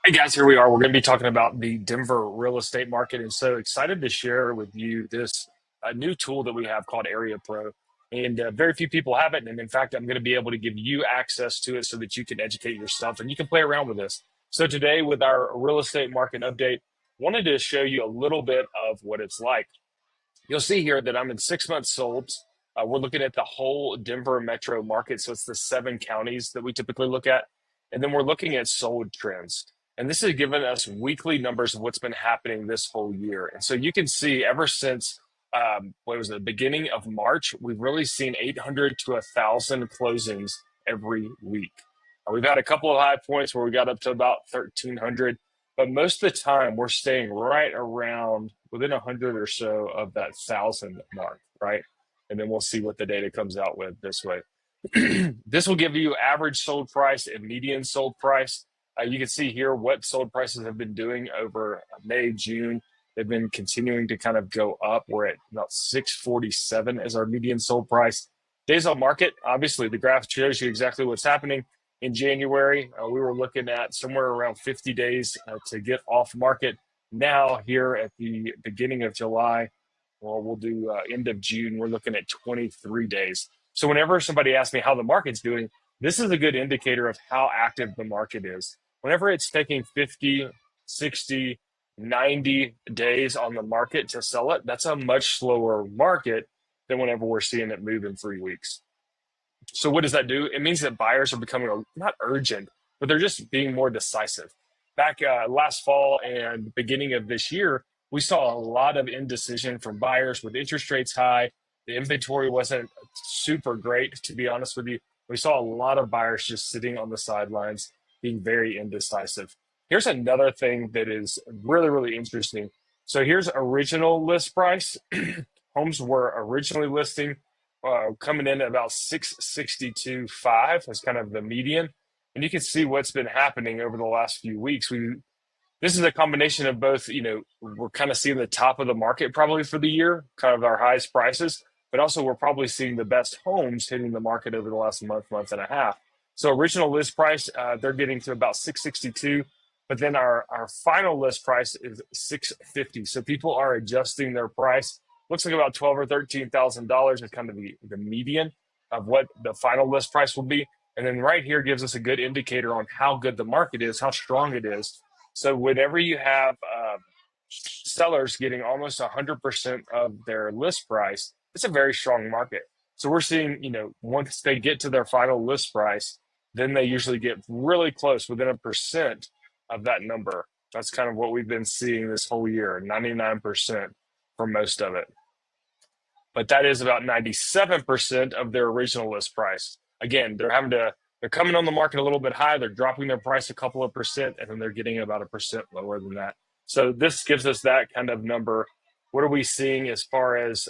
Hey guys, here we are. We're going to be talking about the Denver real estate market, and so excited to share with you this new tool that we have called Area Pro. And very few people have it, and in fact, I'm going to be able to give you access to it so that you can educate yourself and you can play around with this. So today, with our real estate market update, wanted to show you a little bit of what it's like. You'll see here that I'm in 6 months sold. We're looking at the whole Denver metro market. So it's the 7 counties that we typically look at. And then we're looking at sold trends. And this has given us weekly numbers of what's been happening this whole year. And so you can see ever since what was it, the beginning of March, we've really seen 800 to 1,000 closings every week. We've had a couple of high points where we got up to about 1,300, but most of the time we're staying right around within 100 or so of that 1,000 mark, right? And then we'll see what the data comes out with this way. This will give you average sold price and median sold price. You can see here what sold prices have been doing over May, June. They've been continuing to kind of go up. We're at about 647 as our median sold price. Days on market, obviously, the graph shows you exactly what's happening. In January, we were looking at somewhere around 50 days to get off market. Now, here at the beginning of July, well, we'll do end of June, we're looking at 23 days. So, whenever somebody asks me how the market's doing, this is a good indicator of how active the market is. Whenever it's taking 50, 60, 90 days on the market to sell it, that's a much slower market than whenever we're seeing it move in 3 weeks. So what does that do? It means that buyers are becoming not urgent, but they're just being more decisive. Back last fall and beginning of this year, we saw a lot of indecision from buyers with interest rates high. The inventory wasn't super great, to be honest with you. We saw a lot of buyers just sitting on the sidelines, being very indecisive. Here's another thing that is really, really interesting. So here's original list price. Homes were originally listing coming in at about 662.5 as kind of the median. And you can see what's been happening over the last few weeks. This is a combination of both, we're kind of seeing the top of the market probably for the year, kind of our highest prices, but also we're probably seeing the best homes hitting the market over the last month and a half. So original list price, they're getting to about 662, but then our final list price is 650. So people are adjusting their price. Looks like about 12 or $13,000 is kind of the median of what the final list price will be. And then right here gives us a good indicator on how good the market is, how strong it is. So whenever you have sellers getting almost 100% of their list price, it's a very strong market. So we're seeing, once they get to their final list price, then they usually get really close, within 1% of that number. That's kind of what we've been seeing this whole year, 99% for most of it. But that is about 97% of their original list price. Again, they're coming on the market a little bit high, they're dropping their price a couple of percent, and then they're getting about 1% lower than that. So this gives us that kind of number. What are we seeing as far as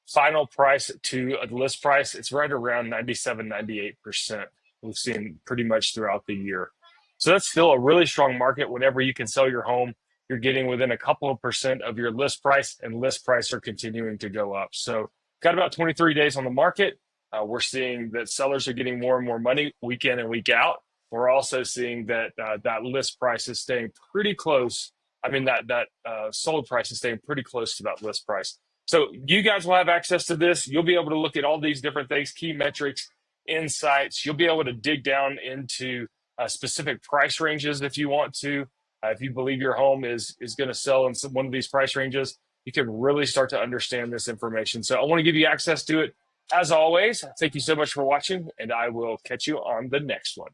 final price to a list price? It's right around 97, 98%. We've seen pretty much throughout the year. So that's still a really strong market. Whenever you can sell your home, you're getting within a couple of percent of your list price, and list price are continuing to go up. So got about 23 days on the market. We're seeing that sellers are getting more and more money week in and week out. We're also seeing that that list price is staying pretty close. I mean, that sold price is staying pretty close to that list price. So you guys will have access to this. You'll be able to look at all these different things, key metrics, insights. You'll be able to dig down into specific price ranges if you want to. If you believe your home is going to sell in one of these price ranges, you can really start to understand this information. So I want to give you access to it. As always, thank you so much for watching, and I will catch you on the next one.